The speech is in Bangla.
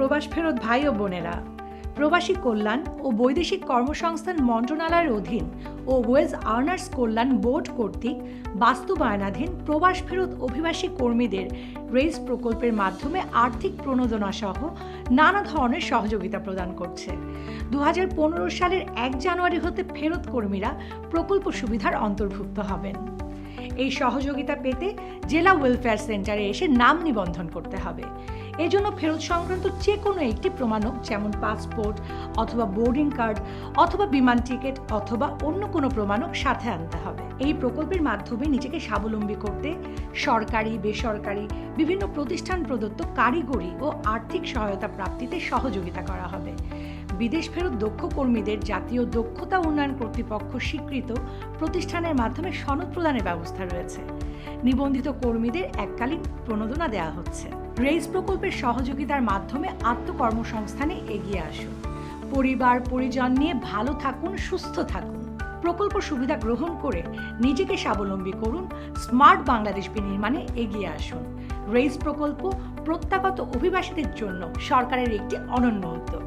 প্রবাস ফেরত ভাই ও বোনেরা, প্রবাসী কল্যাণ ও বৈদেশিক কর্মসংস্থান মন্ত্রণালয়ের অধীন ও ওয়েজ আর্নার্স কল্যাণ বোর্ড কর্তৃক বাস্তবায়নাধীন প্রবাস ফেরত অভিবাসী কর্মীদের রেইজ প্রকল্পের মাধ্যমে আর্থিক প্রণোদনা সহ নানা ধরনের সহযোগিতা প্রদান করছে। 2015 সালের 1 জানুয়ারি হতে ফেরত কর্মীরা প্রকল্প সুবিধার অন্তর্ভুক্ত হবেন। এই সহযোগিতা পেতে জেলা ওয়েলফেয়ার সেন্টারে এসে নাম নিবন্ধন করতে হবে। এজন্য ফেরত সংক্রান্ত যে কোনো একটি প্রমাণক, যেমন পাসপোর্ট অথবা বোর্ডিং কার্ড অথবা বিমান টিকিট অথবা অন্য কোনো প্রমাণক সাথে আনতে হবে। এই প্রকল্পের মাধ্যমে নিজেকে স্বাবলম্বী করতে সরকারি, বেসরকারি বিভিন্ন প্রতিষ্ঠান প্রদত্ত কারিগরি ও আর্থিক সহায়তা প্রাপ্তিতে সহযোগিতা করা হবে। বিদেশ ফেরত দক্ষ কর্মীদের জাতীয় দক্ষতা উন্নয়ন কর্তৃপক্ষ স্বীকৃত প্রতিষ্ঠানের মাধ্যমে সনদ প্রদানের ব্যবস্থা রয়েছে। নিবন্ধিত কর্মীদের এককালীন প্রণোদনা দেওয়া হচ্ছে। রেইজ প্রকল্পের সহযোগিতার মাধ্যমে আত্মকর্মসংস্থানে এগিয়ে আসুন। পরিবার পরিজন নিয়ে ভালো থাকুন, সুস্থ থাকুন। প্রকল্প সুবিধা গ্রহণ করে নিজেকে স্বাবলম্বী করুন। স্মার্ট বাংলাদেশ বিনির্মাণে এগিয়ে আসুন। রেইজ প্রকল্প প্রত্যাগত অভিবাসীদের জন্য সরকারের একটি অনন্য উদ্যোগ।